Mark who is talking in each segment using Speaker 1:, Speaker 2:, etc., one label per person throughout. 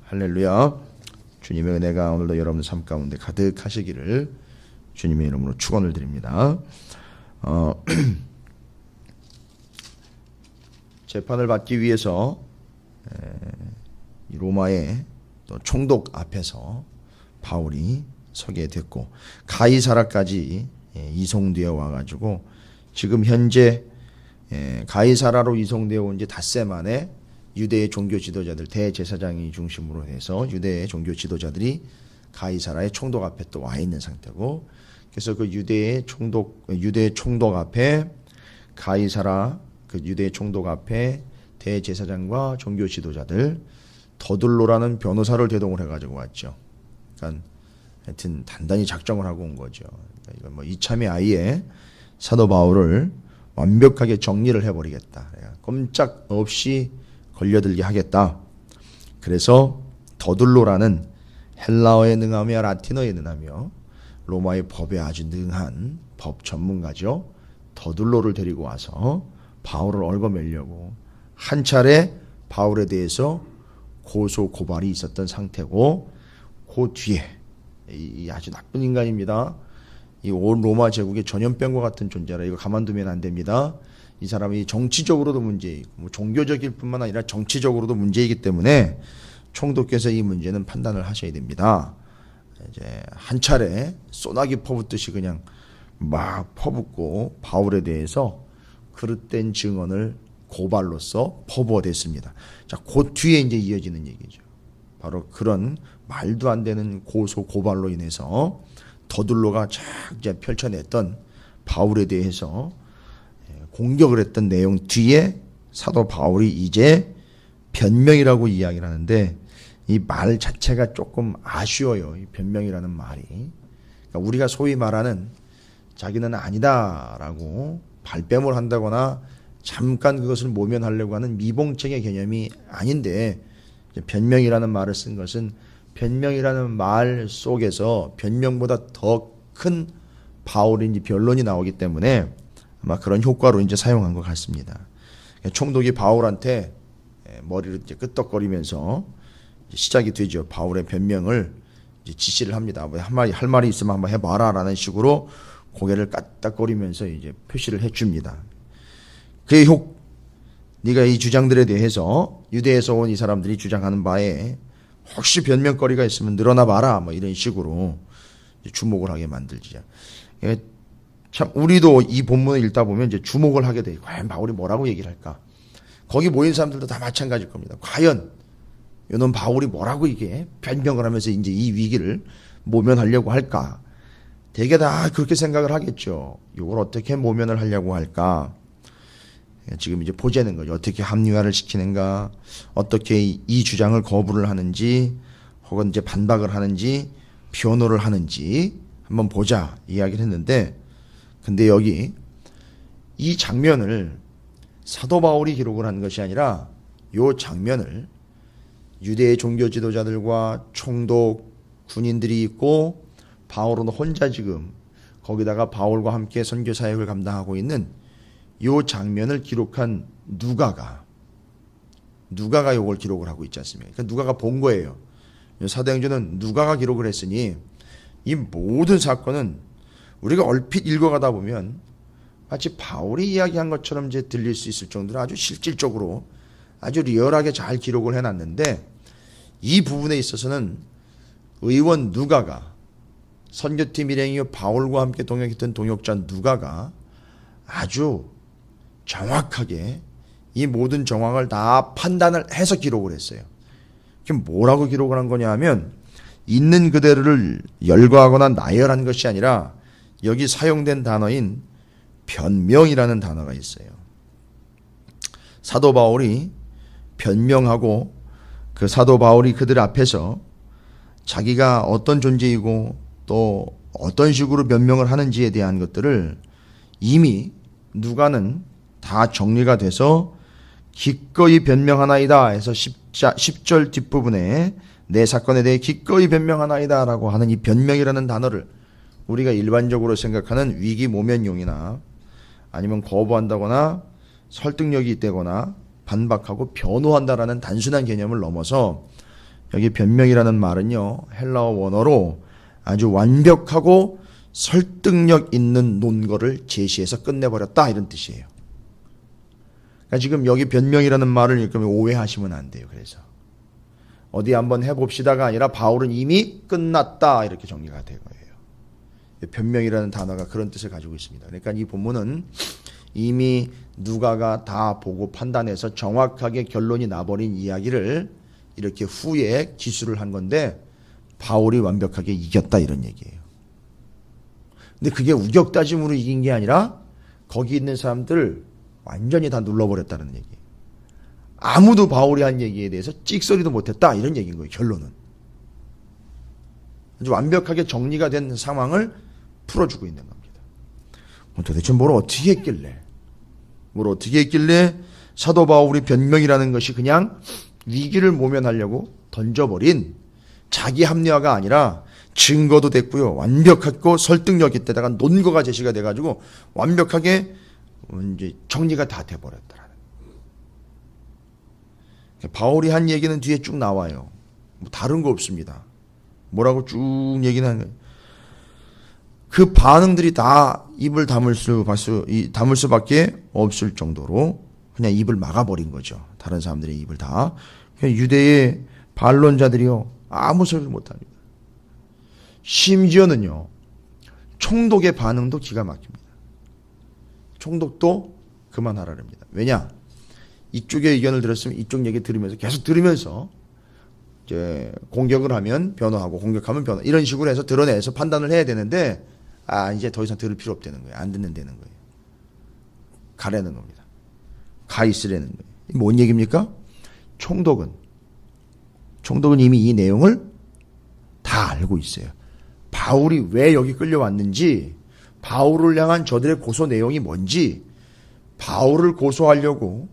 Speaker 1: 할렐루야. 주님의 은혜가 오늘도 여러분 삶 가운데 가득하시기를 주님의 이름으로 축원을 드립니다. 재판을 받기 위해서 로마의 또 총독 앞에서 바울이 서게 됐고 가이사라까지 이송되어 와가지고 지금 현재 가이사라로 이송되어 온 지 닷새 만에 유대의 종교 지도자들 대제사장이 중심으로 해서 유대의 종교 지도자들이 가이사라의 총독 앞에 또 와 있는 상태고, 그래서 그 유대의 총독 앞에 가이사라 그 유대의 총독 앞에 대제사장과 종교 지도자들 더둘로라는 변호사를 대동을 해가지고 왔죠. 그러니까 하여튼 단단히 작정을 하고 온 거죠. 그러니까 이건 뭐 이참에 아예 사도 바울을 완벽하게 정리를 해버리겠다. 꼼짝 없이 걸려들게 하겠다. 그래서 더둘로라는 헬라어에 능하며 라틴어에 능하며 로마의 법에 아주 능한 법 전문가죠. 더둘로를 데리고 와서 바울을 얽어매려고 한 차례 바울에 대해서 고소 고발이 있었던 상태고, 그 뒤에 이 아주 나쁜 인간입니다. 이 온 로마 제국의 전염병과 같은 존재라 이거 가만두면 안 됩니다. 이 사람이 정치적으로도 문제이고 뭐 종교적일 뿐만 아니라 정치적으로도 문제이기 때문에 총독께서 이 문제는 판단을 하셔야 됩니다. 이제 한 차례 소나기 퍼붓듯이 그냥 막 퍼붓고 바울에 대해서 그릇된 증언을 고발로서 퍼부어댔습니다. 자, 그 뒤에 이제 이어지는 얘기죠. 바로 그런 말도 안 되는 고소 고발로 인해서 더둘로가 쫙 이제 펼쳐냈던 바울에 대해서 공격을 했던 내용 뒤에 사도 바울이 이제 변명이라고 이야기를 하는데, 이 말 자체가 조금 아쉬워요. 이 변명이라는 말이. 그러니까 우리가 소위 말하는 자기는 아니다라고 발뺌을 한다거나 잠깐 그것을 모면하려고 하는 미봉책의 개념이 아닌데, 변명이라는 말을 쓴 것은 변명이라는 말 속에서 변명보다 더 큰 바울인지 변론이 나오기 때문에 아마 그런 효과로 이제 사용한 것 같습니다. 총독이 바울한테 머리를 이제 끄덕거리면서 시작이 되죠. 바울의 변명을 이제 지시를 합니다. 할 말이 있으면 한번 해봐라라는 식으로 고개를 까딱거리면서 이제 표시를 해줍니다. 네가 이 주장들에 대해서 유대에서 온 이 사람들이 주장하는 바에 혹시 변명거리가 있으면 늘어나 봐라, 뭐 이런 식으로 주목을 하게 만들죠. 참 우리도 이 본문을 읽다 보면 이제 주목을 하게 돼요. 과연 바울이 뭐라고 얘기를 할까? 거기 모인 사람들도 다 마찬가지일 겁니다. 과연 이놈 바울이 뭐라고 이게 변명을 하면서 이제 이 위기를 모면하려고 할까? 대개 다 그렇게 생각을 하겠죠. 이걸 어떻게 모면을 하려고 할까? 지금 이제 보자는 거죠. 어떻게 합리화를 시키는가, 어떻게 이 주장을 거부를 하는지, 혹은 이제 반박을 하는지, 변호를 하는지 한번 보자 이야기를 했는데, 근데 여기 이 장면을 사도 바울이 기록을 한 것이 아니라 이 장면을 유대의 종교 지도자들과 총독, 군인들이 있고 바울은 혼자 지금 거기다가 바울과 함께 선교 사역을 감당하고 있는 이 장면을 기록한 누가가 이걸 기록을 하고 있지 않습니까? 그러니까 누가가 본 거예요. 사도행전은 누가가 기록을 했으니 이 모든 사건은 우리가 얼핏 읽어가다 보면 마치 바울이 이야기한 것처럼 이제 들릴 수 있을 정도로 아주 실질적으로 아주 리얼하게 잘 기록을 해놨는데, 이 부분에 있어서는 의원 누가가, 선교팀 일행이요 바울과 함께 동역했던 동역자 누가가 아주 정확하게 이 모든 정황을 다 판단을 해서 기록을 했어요. 그럼 뭐라고 기록을 한 거냐 하면, 있는 그대로를 열거하거나 나열한 것이 아니라 여기 사용된 단어인 변명이라는 단어가 있어요. 사도 바울이 변명하고 그 사도 바울이 그들 앞에서 자기가 어떤 존재이고 또 어떤 식으로 변명을 하는지에 대한 것들을 이미 누가는 다 정리가 돼서 기꺼이 변명하나이다 해서 10절 뒷부분에 내 사건에 대해 기꺼이 변명하나이다 라고 하는 이 변명이라는 단어를 우리가 일반적으로 생각하는 위기 모면용이나 아니면 거부한다거나 설득력이 있다거나 반박하고 변호한다라는 단순한 개념을 넘어서 여기 변명이라는 말은요, 헬라어 원어로 아주 완벽하고 설득력 있는 논거를 제시해서 끝내버렸다 이런 뜻이에요. 그러니까 지금 여기 변명이라는 말을 읽으면 오해하시면 안 돼요. 그래서 어디 한번 해봅시다가 아니라 바울은 이미 끝났다 이렇게 정리가 된 거예요. 변명이라는 단어가 그런 뜻을 가지고 있습니다. 그러니까 이 본문은 이미 누가가 다 보고 판단해서 정확하게 결론이 나버린 이야기를 이렇게 후에 기술을 한 건데 바울이 완벽하게 이겼다 이런 얘기예요. 근데 그게 우격다짐으로 이긴 게 아니라 거기 있는 사람들 완전히 다 눌러버렸다는 얘기예요. 아무도 바울이 한 얘기에 대해서 찍소리도 못했다 이런 얘기인 거예요. 결론은 아주 완벽하게 정리가 된 상황을 풀어주고 있는 겁니다. 도대체 뭘 어떻게 했길래 사도 바울이 변명이라는 것이 그냥 위기를 모면하려고 던져버린 자기 합리화가 아니라 증거도 됐고요. 완벽하고 설득력 있다가 논거가 제시가 돼가지고 완벽하게 이제 정리가 다 돼버렸더라는. 바울이 한 얘기는 뒤에 쭉 나와요. 뭐 다른 거 없습니다. 뭐라고 쭉 얘기는 하는 거예요. 그 반응들이 다 입을 담을 수밖에 없을 정도로 그냥 입을 막아버린 거죠. 다른 사람들의 입을 다. 유대의 반론자들이요. 아무 소리를 못합니다. 심지어는요. 총독의 반응도 기가 막힙니다. 총독도 그만하라랍니다. 왜냐? 이쪽의 의견을 들었으면 이쪽 얘기 들으면서 계속 들으면서 이제 공격을 하면 변호하고 공격하면 변호 이런 식으로 해서 드러내서 판단을 해야 되는데 이제 더 이상 들을 필요 없다는 거예요. 안 듣는다는 거예요. 가라는 겁니다. 가 있으라는 거예요. 뭔 얘기입니까? 총독은 이미 이 내용을 다 알고 있어요. 바울이 왜 여기 끌려왔는지, 바울을 향한 저들의 고소 내용이 뭔지, 바울을 고소하려고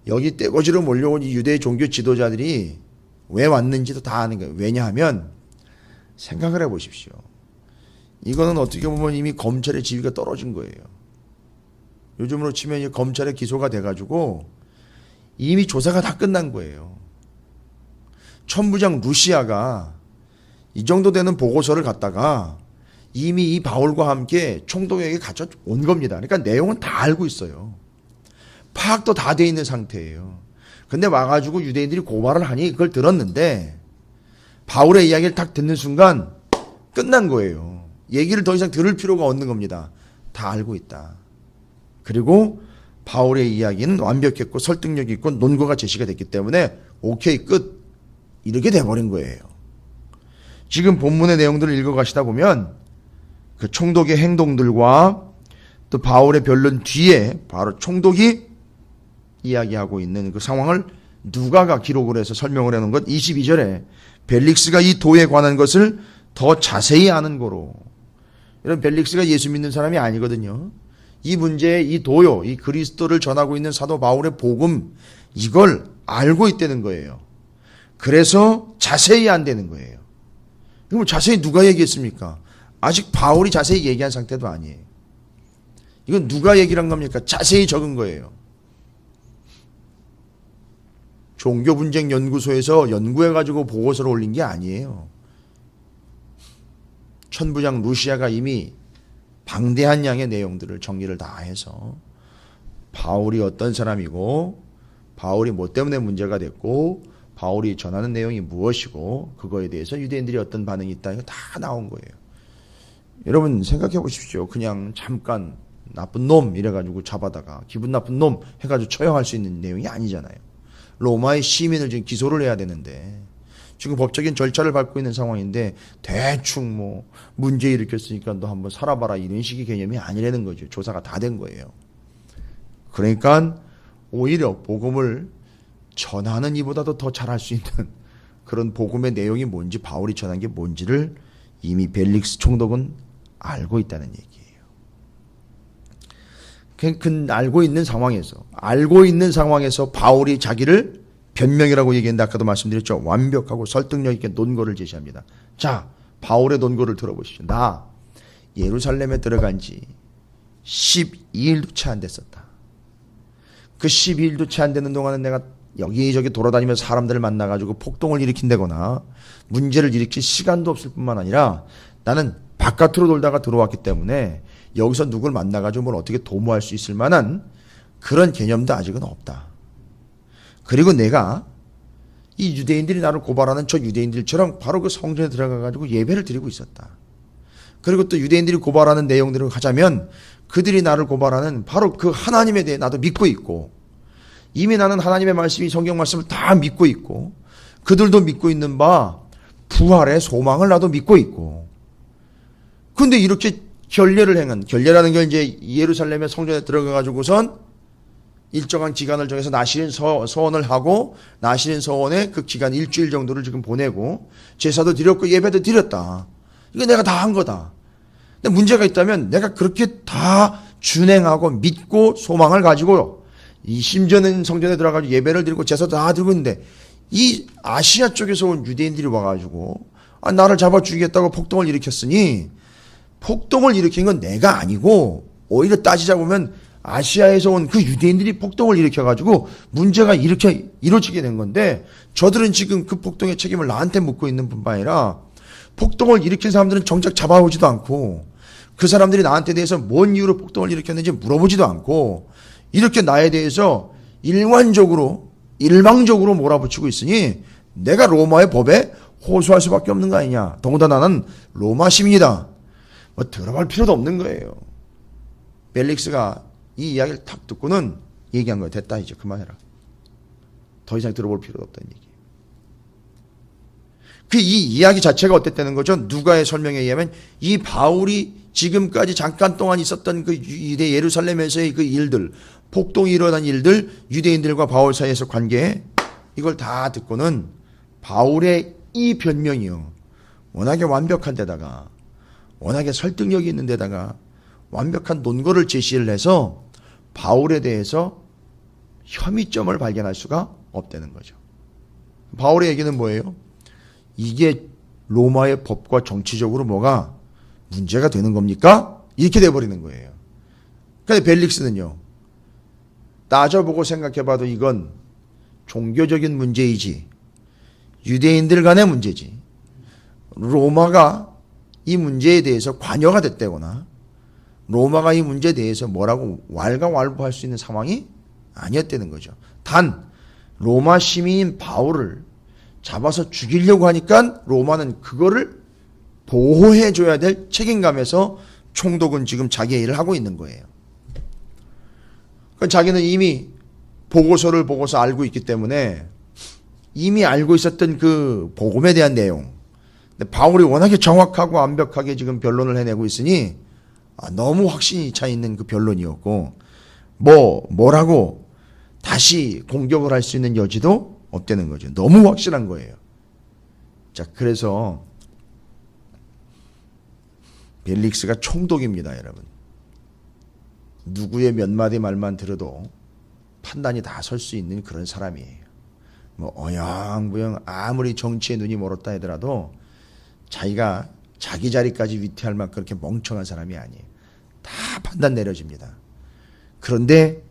Speaker 1: 여기 떼거지로 몰려온 이 유대 종교 지도자들이 왜 왔는지도 다 아는 거예요. 왜냐하면 생각을 해보십시오. 이거는 어떻게 보면 이미 검찰의 지위가 떨어진 거예요. 요즘으로 치면 검찰의 기소가 돼가지고 이미 조사가 다 끝난 거예요. 천부장 루시아가 이 정도 되는 보고서를 갖다가 이미 이 바울과 함께 총독에게 가져온 겁니다. 그러니까 내용은 다 알고 있어요. 파악도 다 돼 있는 상태예요. 근데 와가지고 유대인들이 고발을 하니 그걸 들었는데 바울의 이야기를 딱 듣는 순간 끝난 거예요. 얘기를 더 이상 들을 필요가 없는 겁니다. 다 알고 있다. 그리고 바울의 이야기는 완벽했고 설득력 있고 논거가 제시가 됐기 때문에 오케이 끝 이렇게 돼버린 거예요. 지금 본문의 내용들을 읽어가시다 보면 그 총독의 행동들과 또 바울의 변론 뒤에 바로 총독이 이야기하고 있는 그 상황을 누가가 기록을 해서 설명을 해놓은 것 22절에 벨릭스가 이 도에 관한 것을 더 자세히 아는 거로. 이런 벨릭스가 예수 믿는 사람이 아니거든요. 이 문제에 이 도요, 이 그리스도를 전하고 있는 사도 바울의 복음 이걸 알고 있다는 거예요. 그래서 자세히 안 되는 거예요. 그럼 자세히 누가 얘기했습니까? 아직 바울이 자세히 얘기한 상태도 아니에요. 이건 누가 얘기를 한 겁니까? 자세히 적은 거예요. 종교분쟁연구소에서 연구해가지고 보고서를 올린 게 아니에요. 천부장 루시아가 이미 방대한 양의 내용들을 정리를 다 해서 바울이 어떤 사람이고 바울이 뭐 때문에 문제가 됐고 바울이 전하는 내용이 무엇이고 그거에 대해서 유대인들이 어떤 반응이 있다 이거 다 나온 거예요. 여러분 생각해 보십시오. 그냥 잠깐 나쁜 놈 이래가지고 잡아다가 기분 나쁜 놈 해가지고 처형할 수 있는 내용이 아니잖아요. 로마의 시민을 지금 기소를 해야 되는데 지금 법적인 절차를 밟고 있는 상황인데 대충 뭐 문제 일으켰으니까 너 한번 살아봐라 이런 식의 개념이 아니라는 거죠. 조사가 다 된 거예요. 그러니까 오히려 복음을 전하는 이보다도 더 잘할 수 있는 그런 복음의 내용이 뭔지 바울이 전한 게 뭔지를 이미 벨릭스 총독은 알고 있다는 얘기예요. 그 알고 있는 상황에서 바울이 자기를 변명이라고 얘기했는데 아까도 말씀드렸죠. 완벽하고 설득력 있게 논거를 제시합니다. 자, 바울의 논거를 들어보십시오. 나 예루살렘에 들어간 지 12일도 채 안 됐었다. 그 12일도 채 안 되는 동안은 내가 여기저기 돌아다니면서 사람들을 만나가지고 폭동을 일으킨다거나 문제를 일으킬 시간도 없을 뿐만 아니라 나는 바깥으로 돌다가 들어왔기 때문에 여기서 누굴 만나가지고 뭘 어떻게 도모할 수 있을 만한 그런 개념도 아직은 없다. 그리고 내가 이 유대인들이 나를 고발하는 저 유대인들처럼 바로 그 성전에 들어가가지고 예배를 드리고 있었다. 그리고 또 유대인들이 고발하는 내용들을 하자면 그들이 나를 고발하는 바로 그 하나님에 대해 나도 믿고 있고 이미 나는 하나님의 말씀이 성경 말씀을 다 믿고 있고 그들도 믿고 있는 바 부활의 소망을 나도 믿고 있고 근데 이렇게 결례라는 게 이제 예루살렘의 성전에 들어가가지고선 일정한 기간을 정해서 나시린 서원을 하고 나시린 서원에 그 기간 일주일 정도를 지금 보내고 제사도 드렸고 예배도 드렸다. 이거 내가 다 한 거다. 근데 문제가 있다면 내가 그렇게 다 준행하고 믿고 소망을 가지고 이 심전은 성전에 들어가서 예배를 드리고 제사도 다 드리고 있는데 이 아시아 쪽에서 온 유대인들이 와가지고 나를 잡아 죽이겠다고 폭동을 일으켰으니 폭동을 일으킨 건 내가 아니고 오히려 따지자 보면 아시아에서 온 그 유대인들이 폭동을 일으켜가지고 문제가 이렇게 이루어지게 된 건데 저들은 지금 그 폭동의 책임을 나한테 묻고 있는 뿐만 아니라 폭동을 일으킨 사람들은 정작 잡아오지도 않고 그 사람들이 나한테 대해서 뭔 이유로 폭동을 일으켰는지 물어보지도 않고 이렇게 나에 대해서 일방적으로 몰아붙이고 있으니 내가 로마의 법에 호소할 수밖에 없는 거 아니냐. 더군다나 나는 로마 시민이다. 뭐 들어갈 필요도 없는 거예요. 벨릭스가 이 이야기를 탁 듣고는 얘기한 거예요. 됐다 이제 그만해라. 더 이상 들어볼 필요도 없다는 얘기. 이 이야기 자체가 어땠다는 거죠? 누가의 설명에 의하면 이 바울이 지금까지 잠깐 동안 있었던 그 유대 예루살렘에서의 그 일들, 폭동이 일어난 일들, 유대인들과 바울 사이에서 관계 이걸 다 듣고는 바울의 이 변명이요. 워낙에 완벽한 데다가 워낙에 설득력이 있는 데다가 완벽한 논거를 제시를 해서 바울에 대해서 혐의점을 발견할 수가 없다는 거죠. 바울의 얘기는 뭐예요? 이게 로마의 법과 정치적으로 뭐가 문제가 되는 겁니까? 이렇게 돼버리는 거예요. 근데 벨릭스는요. 따져보고 생각해봐도 이건 종교적인 문제이지 유대인들 간의 문제지 로마가 이 문제에 대해서 관여가 됐다거나 로마가 이 문제에 대해서 뭐라고 왈가왈부할 수 있는 상황이 아니었다는 거죠. 단 로마 시민인 바울을 잡아서 죽이려고 하니까 로마는 그거를 보호해줘야 될 책임감에서 총독은 지금 자기의 일을 하고 있는 거예요. 자기는 이미 보고서를 보고서 알고 있기 때문에 이미 알고 있었던 그 복음에 대한 내용 근데 바울이 워낙에 정확하고 완벽하게 지금 변론을 해내고 있으니 너무 확신이 차 있는 그 변론이었고 뭐라고 다시 공격을 할 수 있는 여지도 없다는 거죠. 너무 확실한 거예요. 자, 그래서 벨릭스가 총독입니다, 여러분. 누구의 몇 마디 말만 들어도 판단이 다 설 수 있는 그런 사람이에요. 뭐 어영부영 아무리 정치에 눈이 멀었다 하더라도 자기가 자기 자리까지 위태할 만큼 그렇게 멍청한 사람이 아니에요. 다 판단 내려집니다. 그런데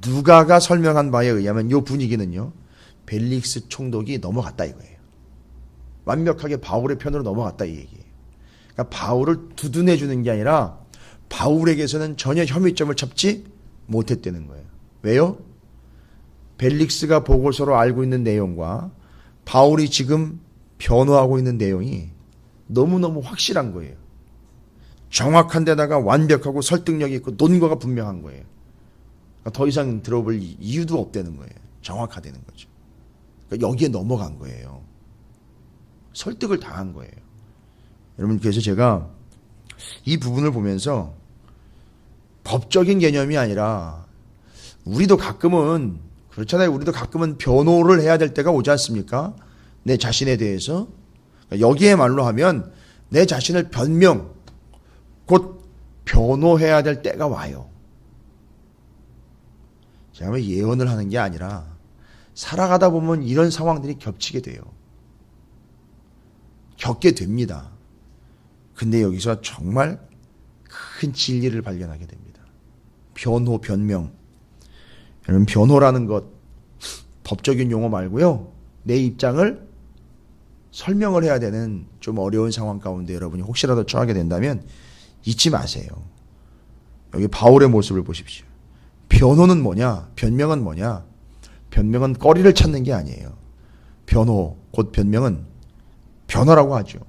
Speaker 1: 누가가 설명한 바에 의하면 이 분위기는요. 벨릭스 총독이 넘어갔다 이거예요. 완벽하게 바울의 편으로 넘어갔다 이 얘기예요. 그러니까 바울을 두둔해주는 게 아니라 바울에게서는 전혀 혐의점을 잡지 못했다는 거예요. 왜요? 벨릭스가 보고서로 알고 있는 내용과 바울이 지금 변호하고 있는 내용이 너무너무 확실한 거예요. 정확한 데다가 완벽하고 설득력이 있고 논거가 분명한 거예요. 그러니까 더 이상 들어볼 이유도 없다는 거예요. 정확하다는 거죠. 그러니까 여기에 넘어간 거예요. 설득을 당한 거예요. 여러분 그래서 제가 이 부분을 보면서 법적인 개념이 아니라 우리도 가끔은 그렇잖아요. 우리도 가끔은 변호를 해야 될 때가 오지 않습니까? 내 자신에 대해서. 그러니까 여기에 말로 하면 내 자신을 변명 곧 변호해야 될 때가 와요. 제가 예언을 하는 게 아니라 살아가다 보면 이런 상황들이 겹치게 돼요. 겪게 됩니다. 근데 여기서 정말 큰 진리를 발견하게 됩니다. 변호, 변명. 여러분 변호라는 것 법적인 용어 말고요. 내 입장을 설명을 해야 되는 좀 어려운 상황 가운데 여러분이 혹시라도 처하게 된다면 잊지 마세요. 여기 바울의 모습을 보십시오. 변호는 뭐냐? 변명은 뭐냐? 변명은 거리를 찾는 게 아니에요. 변호, 곧 변명은 변호라고 하죠.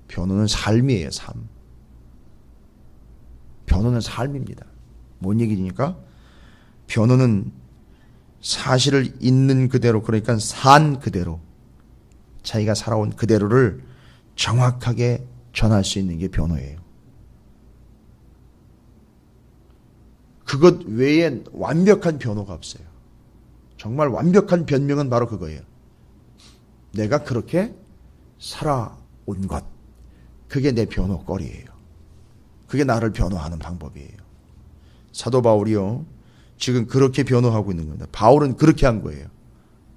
Speaker 1: 변호는 삶이에요, 삶. 변호는 삶입니다. 뭔 얘기입니까? 변호는 사실을 있는 그대로, 그러니까 산 그대로, 자기가 살아온 그대로를 정확하게 전할 수 있는 게 변호예요. 그것 외에 완벽한 변호가 없어요. 정말 완벽한 변명은 바로 그거예요. 내가 그렇게 살아온 것. 그게 내 변호거리예요. 그게 나를 변호하는 방법이에요. 사도 바울이요, 지금 그렇게 변호하고 있는 겁니다. 바울은 그렇게 한 거예요.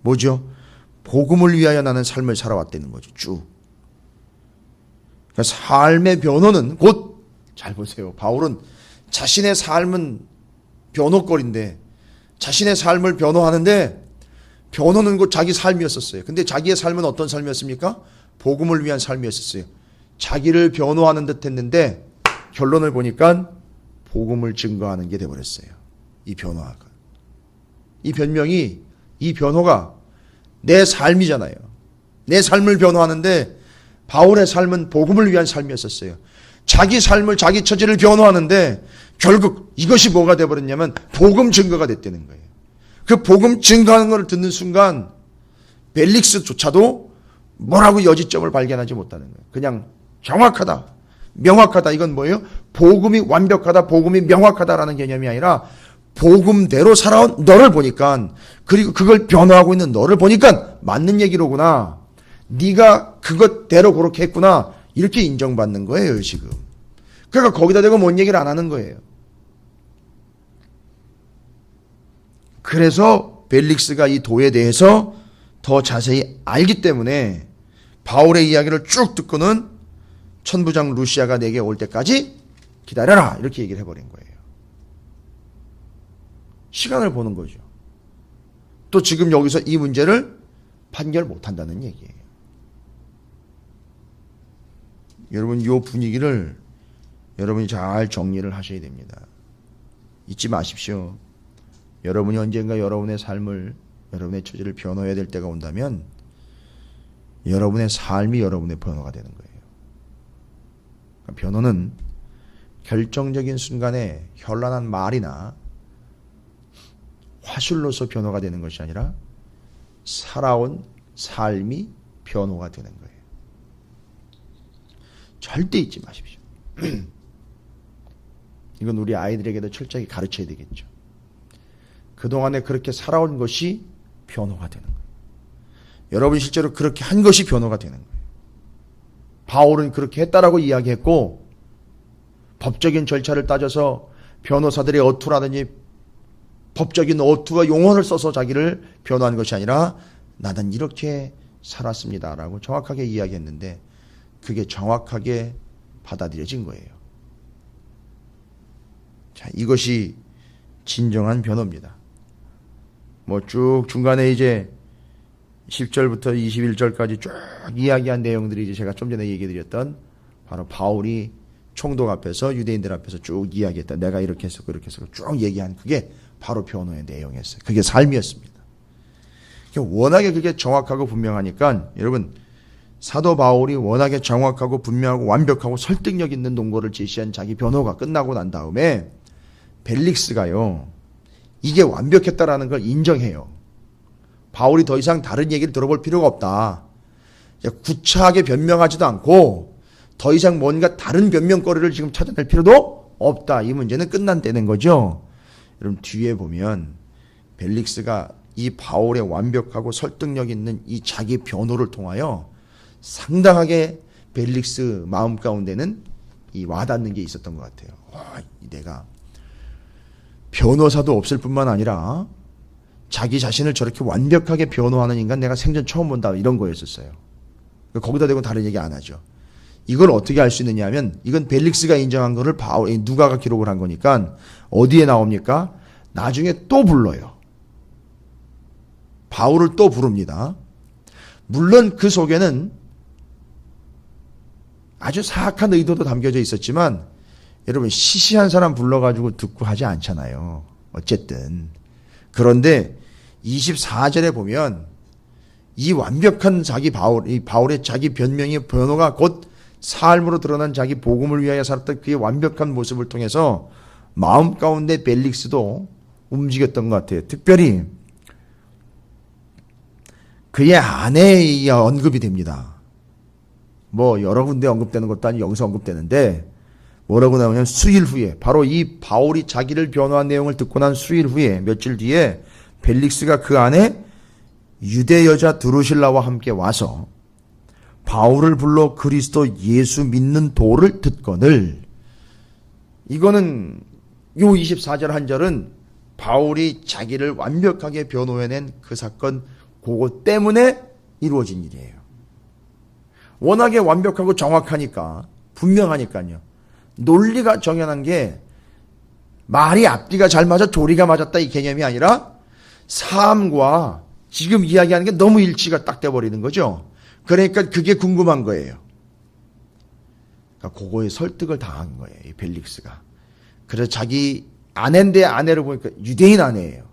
Speaker 1: 뭐죠? 복음을 위하여 나는 삶을 살아왔다는 거죠. 쭉. 그러니까 삶의 변호는 곧, 잘 보세요. 바울은 자신의 삶은 변호거리인데, 자신의 삶을 변호하는데, 변호는 곧 자기 삶이었었어요. 근데 자기의 삶은 어떤 삶이었습니까? 복음을 위한 삶이었었어요. 자기를 변호하는 듯 했는데 결론을 보니까 복음을 증거하는 게 되어버렸어요. 이 변호가. 이 변명이, 이 변호가 내 삶이잖아요. 내 삶을 변호하는데 바울의 삶은 복음을 위한 삶이었었어요. 자기 삶을, 자기 처지를 변호하는데 결국 이것이 뭐가 되어버렸냐면 복음 증거가 됐다는 거예요. 그 복음 증거하는 것을 듣는 순간 벨릭스조차도 뭐라고 여지점을 발견하지 못하는 거예요. 그냥 정확하다, 명확하다. 이건 뭐예요? 복음이 완벽하다, 복음이 명확하다라는 개념이 아니라 복음대로 살아온 너를 보니까, 그리고 그걸 변호하고 있는 너를 보니까 맞는 얘기로구나. 네가 그것대로 그렇게 했구나. 이렇게 인정받는 거예요, 지금. 그러니까 거기다 대고 뭔 얘기를 안 하는 거예요. 그래서 벨릭스가 이 도에 대해서 더 자세히 알기 때문에 바울의 이야기를 쭉 듣고는 천부장 루시아가 내게 올 때까지 기다려라, 이렇게 얘기를 해버린 거예요. 시간을 보는 거죠. 또 지금 여기서 이 문제를 판결 못한다는 얘기예요. 여러분, 이 분위기를 여러분이 잘 정리를 하셔야 됩니다. 잊지 마십시오. 여러분이 언젠가 여러분의 삶을, 여러분의 처지를 변호해야 될 때가 온다면 여러분의 삶이 여러분의 변호가 되는 거예요. 변호는 결정적인 순간에 현란한 말이나 화술로서 변호가 되는 것이 아니라 살아온 삶이 변호가 되는 거예요. 절대 잊지 마십시오. 이건 우리 아이들에게도 철저히 가르쳐야 되겠죠. 그동안에 그렇게 살아온 것이 변호가 되는 거예요. 여러분이 실제로 그렇게 한 것이 변호가 되는 거예요. 바울은 그렇게 했다라고 이야기했고, 법적인 절차를 따져서 변호사들의 어투라든지 법적인 어투와 용어를 써서 자기를 변호한 것이 아니라 나는 이렇게 살았습니다라고 정확하게 이야기했는데 그게 정확하게 받아들여진 거예요. 자, 이것이 진정한 변호입니다. 뭐 쭉 중간에 이제 10절부터 21절까지 쭉 이야기한 내용들이 이제 제가 좀 전에 얘기드렸던 바로 바울이 총독 앞에서, 유대인들 앞에서 쭉 이야기했다. 내가 이렇게 했었고 이렇게 했었고 쭉 얘기한 그게 바로 변호의 내용이었어요. 그게 삶이었습니다. 워낙에 그게 정확하고 분명하니까 여러분, 사도 바울이 워낙에 정확하고 분명하고 완벽하고 설득력 있는 논거를 제시한 자기 변호가 끝나고 난 다음에 벨릭스가요, 이게 완벽했다라는 걸 인정해요. 바울이 더 이상 다른 얘기를 들어볼 필요가 없다. 구차하게 변명하지도 않고 더 이상 뭔가 다른 변명거리를 지금 찾아낼 필요도 없다. 이 문제는 끝난다는 거죠. 여러분, 뒤에 보면 벨릭스가 이 바울의 완벽하고 설득력 있는 이 자기 변호를 통하여 상당하게 벨릭스 마음 가운데는 이 와닿는 게 있었던 것 같아요. 와, 내가 변호사도 없을 뿐만 아니라 자기 자신을 저렇게 완벽하게 변호하는 인간 내가 생전 처음 본다, 이런 거였었어요. 거기다 대고 다른 얘기 안 하죠. 이걸 어떻게 알 수 있느냐 하면 이건 벨릭스가 인정한 거를 누가가 기록을 한 거니까 어디에 나옵니까? 나중에 또 불러요. 바울을 또 부릅니다. 물론 그 속에는 아주 사악한 의도도 담겨져 있었지만 여러분 시시한 사람 불러가지고 듣고 하지 않잖아요. 어쨌든. 그런데 24절에 보면 이 완벽한 이 바울의 자기 변호가 곧 삶으로 드러난 자기 복음을 위하여 살았던 그의 완벽한 모습을 통해서 마음 가운데 벨릭스도 움직였던 것 같아요. 특별히 그의 아내의 언급이 됩니다. 뭐 여러 군데 언급되는 것도 아니고 여기서 언급되는데 뭐라고 나오냐면 수일 후에, 바로 이 바울이 자기를 변호한 내용을 듣고 난 수일 후에, 며칠 뒤에 벨릭스가 그 안에 유대 여자 드루실라와 함께 와서 바울을 불러 그리스도 예수 믿는 도를 듣거늘. 이거는 요 24절 한 절은 바울이 자기를 완벽하게 변호해낸 그 사건 그거 때문에 이루어진 일이에요. 워낙에 완벽하고 정확하니까, 분명하니까요. 논리가 정연한 게 말이 앞뒤가 잘 맞아 조리가 맞았다 이 개념이 아니라 삶과 지금 이야기하는 게 너무 일치가 딱 돼버리는 거죠. 그러니까 그게 궁금한 거예요. 그러니까 그거에 설득을 당한 거예요, 이 벨릭스가. 그래서 자기 아내인데 아내를 보니까 유대인 아내예요.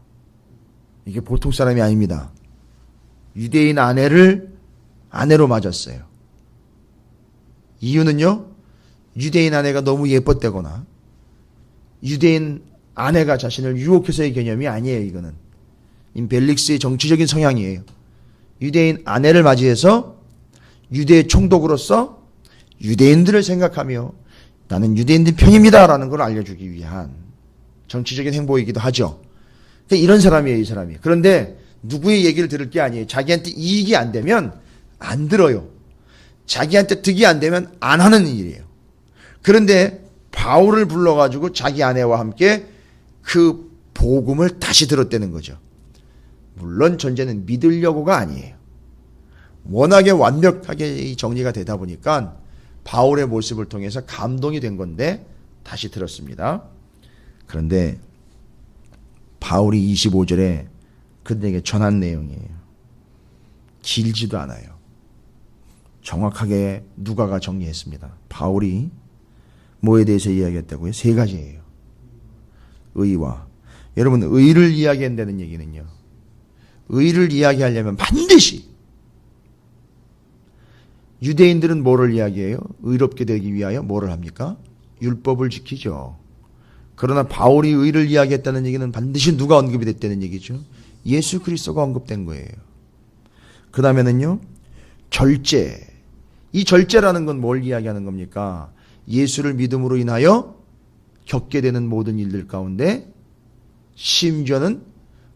Speaker 1: 이게 보통 사람이 아닙니다. 유대인 아내를 아내로 맞았어요. 이유는요, 유대인 아내가 너무 예뻤다거나 유대인 아내가 자신을 유혹해서의 개념이 아니에요. 이거는 벨릭스의 정치적인 성향이에요. 유대인 아내를 맞이해서 유대의 총독으로서 유대인들을 생각하며 나는 유대인들 편입니다라는 걸 알려주기 위한 정치적인 행보이기도 하죠. 그러니까 이런 사람이에요, 이 사람이. 그런데 누구의 얘기를 들을 게 아니에요. 자기한테 이익이 안 되면 안 들어요. 자기한테 득이 안 되면 안 하는 일이에요. 그런데 바울을 불러가지고 자기 아내와 함께 그 복음을 다시 들었다는 거죠. 물론 전제는 믿으려고가 아니에요. 워낙에 완벽하게 정리가 되다 보니까 바울의 모습을 통해서 감동이 된 건데 다시 들었습니다. 그런데 바울이 25절에 그들에게 전한 내용이에요. 길지도 않아요. 정확하게 누가가 정리했습니다. 바울이 뭐에 대해서 이야기했다고요? 세 가지예요. 의와. 여러분, 의를 이야기한다는 얘기는요, 의를 이야기하려면 반드시 유대인들은 뭐를 이야기해요? 의롭게 되기 위하여 뭐를 합니까? 율법을 지키죠. 그러나 바울이 의를 이야기했다는 얘기는 반드시 누가 언급이 됐다는 얘기죠? 예수 그리스도가 언급된 거예요. 그 다음에는요, 절제. 이 절제라는 건 뭘 이야기하는 겁니까? 예수를 믿음으로 인하여 겪게 되는 모든 일들 가운데 심지어는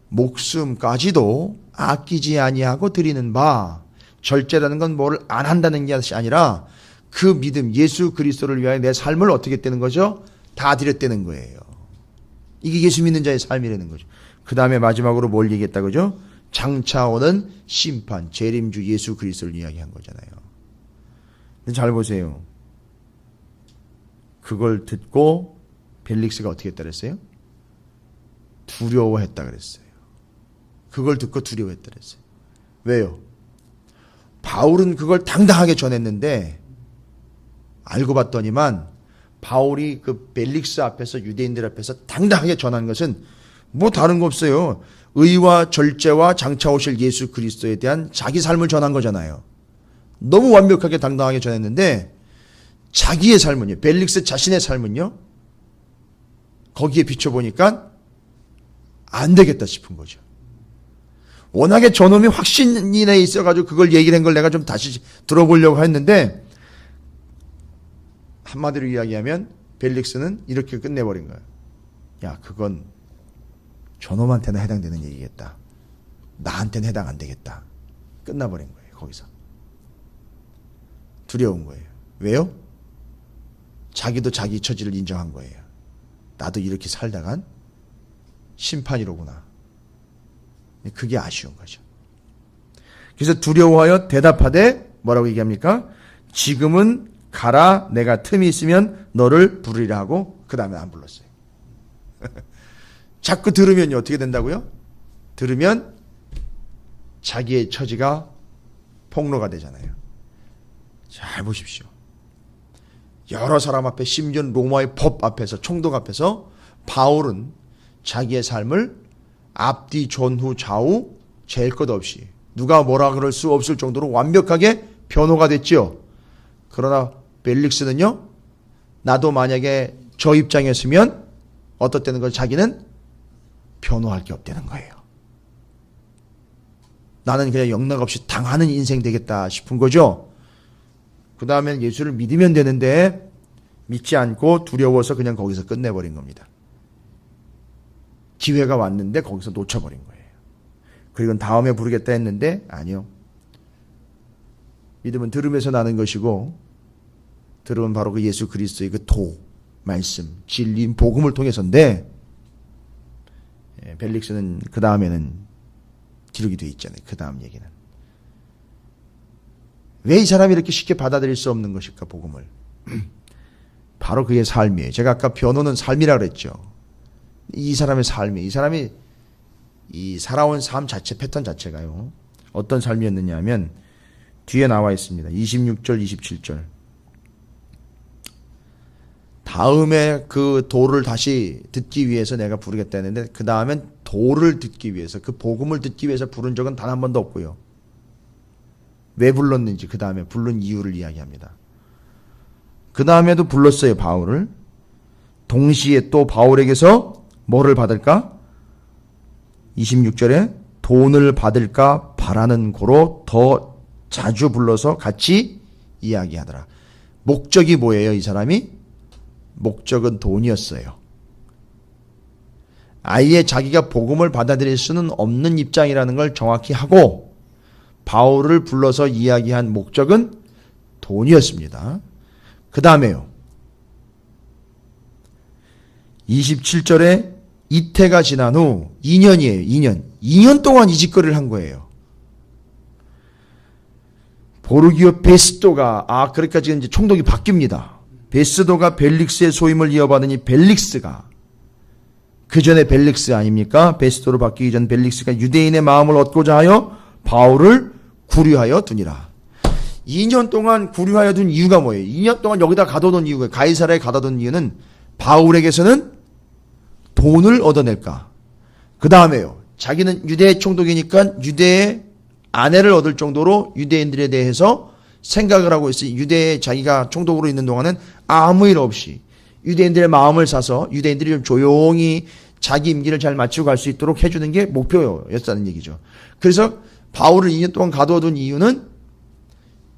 Speaker 1: 목숨까지도 아끼지 아니하고 드리는 바. 절제라는 건 뭐를 안 한다는 것이 아니라 그 믿음, 예수 그리스도를 위하여 내 삶을 어떻게 했다는 거죠? 다 드렸다는 거예요. 이게 예수 믿는 자의 삶이라는 거죠. 그 다음에 마지막으로 뭘 얘기했다고 그러죠? 장차 오는 심판, 재림주 예수 그리스도를 이야기한 거잖아요. 근데 잘 보세요. 그걸 듣고 벨릭스가 어떻게 했다 그랬어요? 두려워했다 그랬어요. 그걸 듣고 두려워했다 그랬어요. 왜요? 바울은 그걸 당당하게 전했는데 알고 봤더니만 바울이 그 벨릭스 앞에서, 유대인들 앞에서 당당하게 전한 것은 뭐 다른 거 없어요. 의와 절제와 장차 오실 예수 그리스도에 대한 자기 삶을 전한 거잖아요. 너무 완벽하게 당당하게 전했는데 자기의 삶은요, 벨릭스 자신의 삶은요, 거기에 비춰보니까 안 되겠다 싶은 거죠. 워낙에 저놈이 확신이 내 있어가지고 그걸 얘기를 한 걸 내가 좀 다시 들어보려고 했는데, 한마디로 이야기하면 벨릭스는 이렇게 끝내버린 거예요. 야, 그건 저놈한테는 해당되는 얘기겠다. 나한테는 해당 안 되겠다. 끝나버린 거예요, 거기서. 두려운 거예요. 왜요? 자기도 자기 처지를 인정한 거예요. 나도 이렇게 살다간 심판이로구나. 그게 아쉬운 거죠. 그래서 두려워하여 대답하되 뭐라고 얘기합니까? 지금은 가라, 내가 틈이 있으면 너를 부르리라 하고 그 다음에 안 불렀어요. 자꾸 들으면요 어떻게 된다고요? 들으면 자기의 처지가 폭로가 되잖아요. 잘 보십시오. 여러 사람 앞에, 심지어 로마의 법 앞에서, 총독 앞에서 바울은 자기의 삶을 앞뒤 전후 좌우 잴 것 없이 누가 뭐라 그럴 수 없을 정도로 완벽하게 변호가 됐죠. 그러나 벨릭스는요, 나도 만약에 저 입장이었으면 어떻다는 걸 자기는 변호할 게 없다는 거예요. 나는 그냥 영락없이 당하는 인생 되겠다 싶은 거죠. 그 다음엔 예수를 믿으면 되는데 믿지 않고 두려워서 그냥 거기서 끝내버린 겁니다. 기회가 왔는데 거기서 놓쳐버린 거예요. 그리고 다음에 부르겠다 했는데 아니요. 믿음은 들음에서 나는 것이고, 들음은 바로 그 예수 그리스도의 그 도, 말씀, 진리인 복음을 통해서인데, 벨릭스는 그 다음에는 기록이 되어 있잖아요. 그 다음 얘기는. 왜 이 사람이 이렇게 쉽게 받아들일 수 없는 것일까, 복음을. 바로 그의 삶이에요. 제가 아까 변호는 삶이라고 그랬죠. 이 사람의 삶이, 이 사람이 이 살아온 삶 자체, 패턴 자체가요, 어떤 삶이었느냐 하면 뒤에 나와 있습니다. 26절, 27절. 다음에 그 도를 다시 듣기 위해서 내가 부르겠다 했는데, 그 다음엔 도를 듣기 위해서, 그 복음을 듣기 위해서 부른 적은 단 한 번도 없고요. 왜 불렀는지, 그 다음에 부른 이유를 이야기합니다. 그 다음에도 불렀어요, 바울을. 동시에 또 바울에게서 뭐를 받을까? 26절에 돈을 받을까 바라는 고로 더 자주 불러서 같이 이야기하더라. 목적이 뭐예요, 이 사람이? 목적은 돈이었어요. 아예 자기가 복음을 받아들일 수는 없는 입장이라는 걸 정확히 하고, 바울을 불러서 이야기한 목적은 돈이었습니다. 그 다음에요, 27절에 이태가 지난 후 2년이에요. 2년 동안 이 짓거리를 한 거예요. 보르기오 베스도가, 그러니까 지금 이제 총독이 바뀝니다. 베스도가 벨릭스의 소임을 이어받으니, 벨릭스가, 그 전에 벨릭스 아닙니까? 베스도로 바뀌기 전 벨릭스가 유대인의 마음을 얻고자 하여 바울을 구류하여 두니라. 2년 동안 구류하여 둔 이유가 뭐예요? 2년 동안 여기다 가둬둔 이유가, 가이사라에 가둬둔 이유는 바울에게서는 돈을 얻어낼까. 그 다음에요, 자기는 유대의 총독이니까 유대의 아내를 얻을 정도로 유대인들에 대해서 생각을 하고 있으니, 유대에 자기가 총독으로 있는 동안은 아무 일 없이 유대인들의 마음을 사서 유대인들이 좀 조용히 자기 임기를 잘 마치고 갈 수 있도록 해주는 게 목표였다는 얘기죠. 그래서 바울을 2년 동안 가둬둔 이유는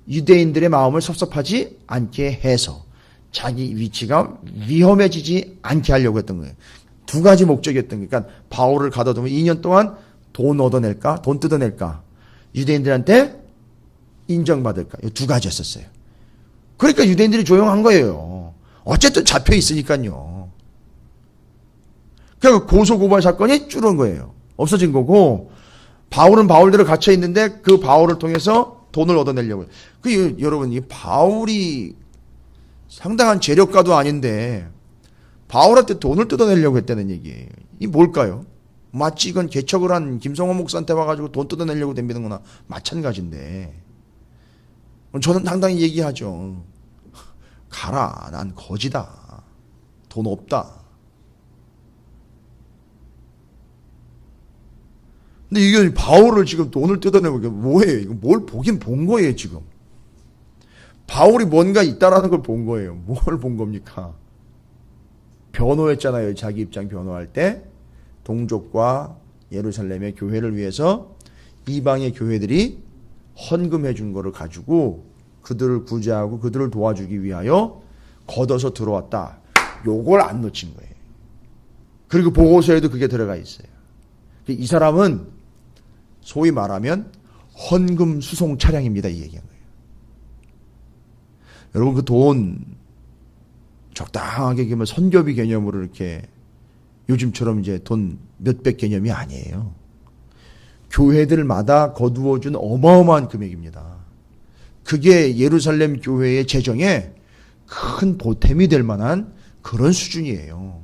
Speaker 1: 유대인들의 마음을 섭섭하지 않게 해서 자기 위치가 위험해지지 않게 하려고 했던 거예요. 두 가지 목적이었던 거예요. 그러니까 바울을 가둬두면 2년 동안 돈 얻어낼까, 돈 뜯어낼까, 유대인들한테 인정받을까, 이 두 가지였었어요. 그러니까 유대인들이 조용한 거예요. 어쨌든 잡혀 있으니까요. 그러니까 고소고발 사건이 줄은 거예요. 없어진 거고, 바울은 바울대로 갇혀 있는데 그 바울을 통해서 돈을 얻어내려고. 여러분, 이 바울이 상당한 재력가도 아닌데 바울한테 돈을 뜯어내려고 했다는 얘기예요. 이 뭘까요? 마치 이건 개척을 한 김성호 목사한테 와가지고 돈 뜯어내려고 덤비는 거나 마찬가지인데, 저는 상당히 얘기하죠. 가라, 난 거지다, 돈 없다. 근데 이게 바울을 지금 돈을 뜯어내고, 이게 뭐예요? 이거 뭘 보긴 본 거예요, 지금. 바울이 뭔가 있다라는 걸 본 거예요. 뭘 본 겁니까? 변호했잖아요. 자기 입장 변호할 때 동족과 예루살렘의 교회를 위해서 이방의 교회들이 헌금해 준 거를 가지고 그들을 구제하고 그들을 도와주기 위하여 걷어서 들어왔다. 요걸 안 놓친 거예요. 그리고 보고서에도 그게 들어가 있어요. 이 사람은 소위 말하면 헌금 수송 차량입니다, 이 얘기한 거예요. 여러분, 그 돈 적당하게 그러면 선교비 개념으로 이렇게 요즘처럼 이제 돈 몇백 개념이 아니에요. 교회들마다 거두어준 어마어마한 금액입니다. 그게 예루살렘 교회의 재정에 큰 보탬이 될 만한 그런 수준이에요.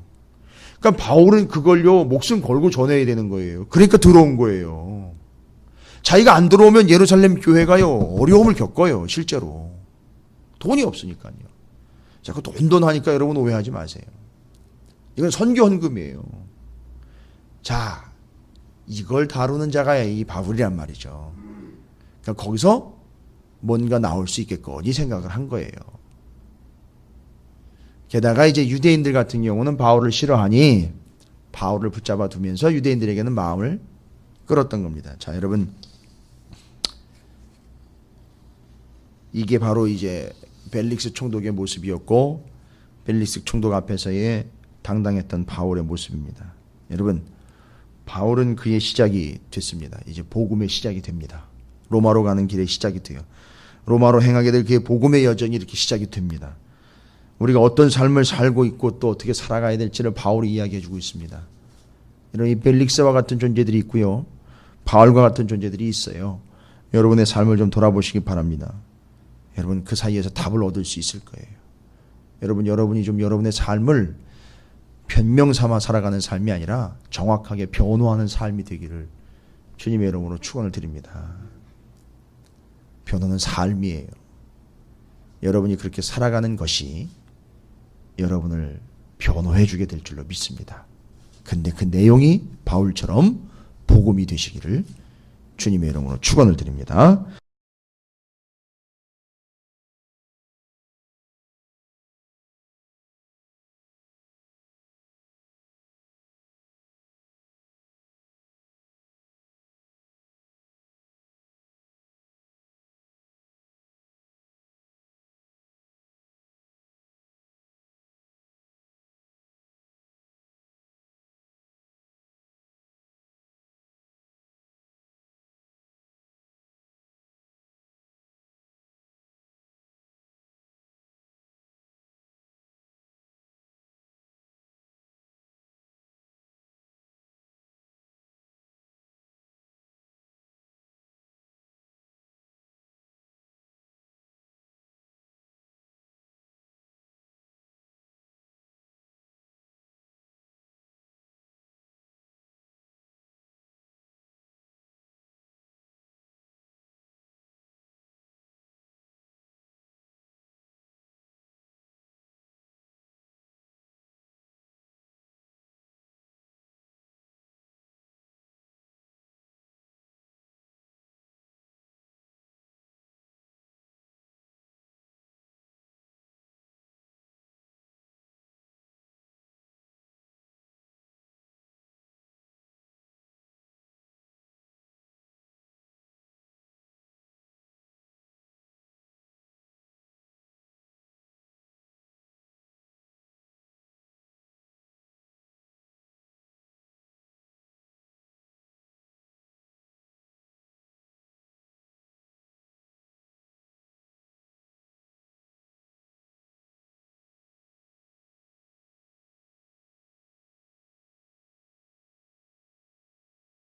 Speaker 1: 그러니까 바울은 그걸요 목숨 걸고 전해야 되는 거예요. 그러니까 들어온 거예요. 자기가 안 들어오면 예루살렘 교회가요 어려움을 겪어요. 실제로 돈이 없으니까요. 자꾸 돈 하니까 여러분 오해하지 마세요. 이건 선교 헌금이에요. 자, 이걸 다루는 자가 이 바울이란 말이죠. 그러니까 거기서 뭔가 나올 수 있겠거니 생각을 한 거예요. 게다가 이제 유대인들 같은 경우는 바울을 싫어하니 바울을 붙잡아 두면서 유대인들에게는 마음을 끌었던 겁니다. 자, 여러분, 이게 바로 이제 벨릭스 총독의 모습이었고 벨릭스 총독 앞에서의 당당했던 바울의 모습입니다. 여러분, 바울은 그의 시작이 됐습니다. 이제 복음의 시작이 됩니다. 로마로 가는 길의 시작이 돼요. 로마로 행하게 될 그의 복음의 여정이 이렇게 시작이 됩니다. 우리가 어떤 삶을 살고 있고 또 어떻게 살아가야 될지를 바울이 이야기해 주고 있습니다. 이런 이 벨릭스와 같은 존재들이 있고요. 바울과 같은 존재들이 있어요. 여러분의 삶을 좀 돌아보시기 바랍니다. 여러분 그 사이에서 답을 얻을 수 있을 거예요. 여러분이 좀 여러분의 삶을 변명 삼아 살아가는 삶이 아니라 정확하게 변호하는 삶이 되기를 주님의 이름으로 축원을 드립니다. 변호는 삶이에요. 여러분이 그렇게 살아가는 것이 여러분을 변호해 주게 될 줄로 믿습니다. 근데 그 내용이 바울처럼 복음이 되시기를 주님의 이름으로 축원을 드립니다.